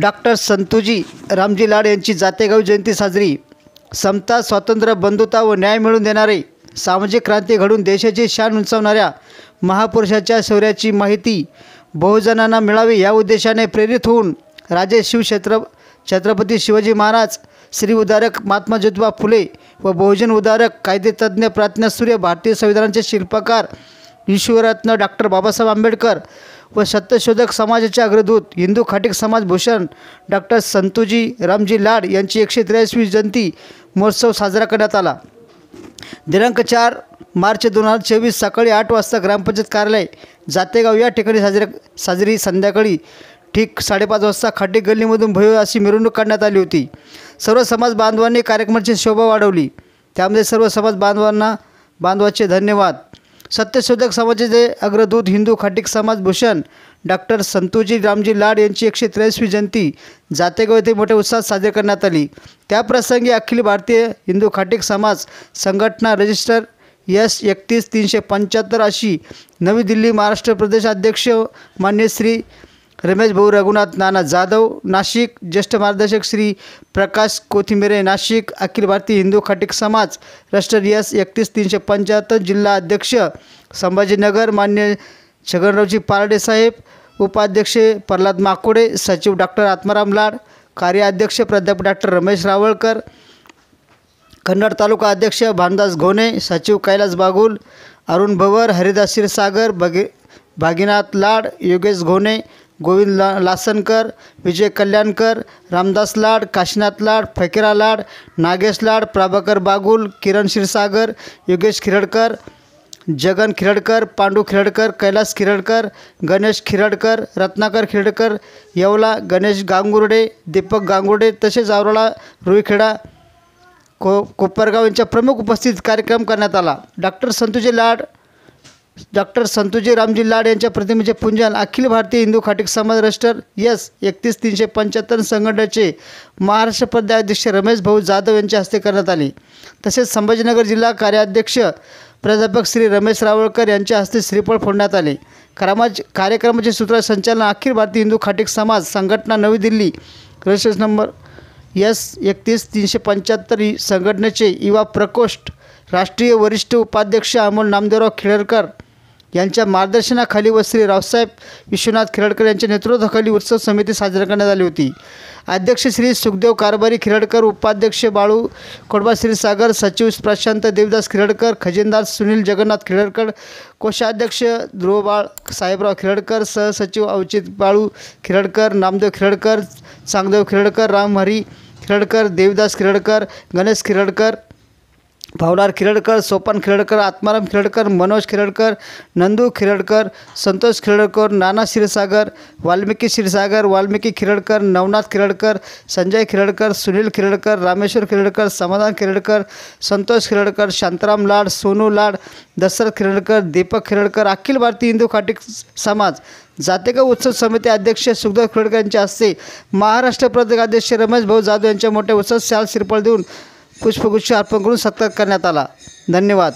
Doctor संतोजी Ramji लाड यांची जातेगाव जयंती साजरी। समता, स्वातंत्र्य, बंधुता व न्याय मिळवून देणारे, सामाजिक क्रांती घडवून देशाची शान उंचावणाऱ्या महापुरुषाच्या शौर्याची माहिती बहुजनांना मिळावी या उद्देशाने प्रेरित होऊन राजे छत्रपती शिवाजी महाराज, श्री उद्धारक महात्मा ज्योतिबा फुले व बहुजन उद्धारक, कायदेतज्ञ, प्राज्ञसूर्य, भारतीय संविधानाचे शिल्पकार, विश्वरत्न डॉक्टर बाबासाहेब आंबेडकर व सत्यशोधक समाजाचे अग्रदूत, हिंदू खाटीक समाज भूषण डॉक्टर संतोजी रामजी लाड यांची 183वी जयंती महोत्सव साजरा करण्यात आला। दिनांक 4 मार्च 2024 सकाळी 8 वाजता ग्रामपंचायत कार्यालय जातेगाव या ठिकाणी साजरी संध्याकाळी ठीक 5:30 वाजता खाटीक गल्लीमधून भव्य अशी मिरवणूक काढण्यात आली होती। सर्व समाज बांधवांनी कार्यक्रमाची शोभा वाढवली, त्यामध्ये सर्व समाज बांधवांचे धन्यवाद। सत्यशोधक समाजाचे अग्रदूत, हिंदू खाटीक समाज भूषण डॉक्टर संतोजी रामजी लाड यांची 183वी जयंती जातेगाव येथे मोठ्या उत्साहात साजरी करण्यात आली। त्याप्रसंगी अखिल भारतीय हिंदू खाटीक समाज संघटना रजिस्टर S31375 अशी नवी दिल्ली महाराष्ट्र प्रदेश अध्यक्ष मान्य श्री रमेश भाऊ रघुनाथ नाना जाधव नाशिक, ज्येष्ठ मार्गदर्शक श्री प्रकाश कोथिंबेरे नाशिक, अखिल भारतीय हिंदू खाटीक समाज रजिस्टर S31375 जिल्हा अध्यक्ष संभाजीनगर मान्य छगनरावजी पारडे साहेब, उपाध्यक्ष प्रल्हाद माकोडे, सचिव डॉक्टर आत्माराम लाड, कार्याध्यक्ष प्राध्यापक डॉक्टर रमेश रावळकर, कन्नड तालुका अध्यक्ष भानदास घोणे, सचिव कैलास बागुल, अरुण भवर, हरिदास क्षीरसागर, भागीनाथ लाड, योगेश घोणे, गोविंद लासनकर, विजय कल्याणकर, रामदास लाड, काशीनाथ लाड, फकीरा लाड, नागेश लाड, प्रभाकर बागुल, किरण क्षीरसागर, योगेश खिरडकर, जगन खिरडकर, पांडू खिरडकर, कैलास खिरडकर, गणेश खिरडकर, रत्नाकर खिरडकर, येवला, गणेश गांगुर्डे, दीपक गांगुर्डे तसेच आवरोळा, रुईखेडा, कोपरगाव यांच्या प्रमुख उपस्थित कार्यक्रम करण्यात आला। डॉक्टर संतोजी रामजी लाड यांच्या प्रतिमेचे पूजन अखिल भारतीय हिंदू खाटीक समाज रजिस्टर S31375 संघटनेचे महाराष्ट्र प्रदेशाध्यक्ष रमेश भाऊ जाधव यांच्या हस्ते करण्यात आले। तसेच संभाजीनगर जिल्हा कार्याध्यक्ष प्राध्यापक श्री रमेश रावळकर यांच्या हस्ते श्रीफळ फोडण्यात आले। कार्यक्रमाचे सूत्रसंचालन अखिल भारतीय हिंदू खाटीक समाज संघटना नवी दिल्ली रजिस्टर नंबर S31375 संघटनेचे युवा प्रकोष्ठ राष्ट्रीय वरिष्ठ उपाध्यक्ष अमोल नामदेवराव खिळरकर यांच्या मार्गदर्शनाखाली व श्री रावसाहेब विश्वनाथ खिरडकर यांच्या नेतृत्वाखाली उत्सव समिती साजरी करण्यात आली होती। अध्यक्ष श्री सुखदेव कारभारी खिरडकर, उपाध्यक्ष बाळू कोडबा क्षीरसागर, सचिव प्रशांत देवदास खिरडकर, खजिनदार सुनील जगन्नाथ खिरडकर, कोषाध्यक्ष ध्रुवबाळ साहेबराव खिरडकर, सहसचिव अवचित बाळू खिरडकर, नामदेव खिरडकर, चांगदेव खिरडकर, रामहरी खिरडकर, देवदास खिरडकर, गणेश खिरडकर, भावनार खिरडकर, सोपान खिरडकर, आत्माराम खिरडकर, मनोज खिरडकर, नंदू खिरडकर, संतोष खिरडकर, नाना क्षीरसागर, वाल्मिकी क्षीरसागर, वाल्मिकी खिरडकर, नवनाथ खिरडकर, संजय खिरडकर, सुनील खिरडकर, रामेश्वर खिरडकर, समाधान खिरडकर, संतोष खिरडकर, शांताराम लाड, सोनू लाड, दशरथ खिरडकर, दीपक खिरडकर, अखिल भारतीय हिंदू खाटीक समाज जातेगाव उत्सव समिती अध्यक्ष सुखदेव खिरडकर यांच्या हस्ते महाराष्ट्र प्रदेश अध्यक्ष रमेश भाऊ जाधव यांच्या मोठ्या उत्सवात शाल श्रीफळ देऊन पुष्पगुच्छ अर्पण करून सत्कार करण्यात आला। धन्यवाद।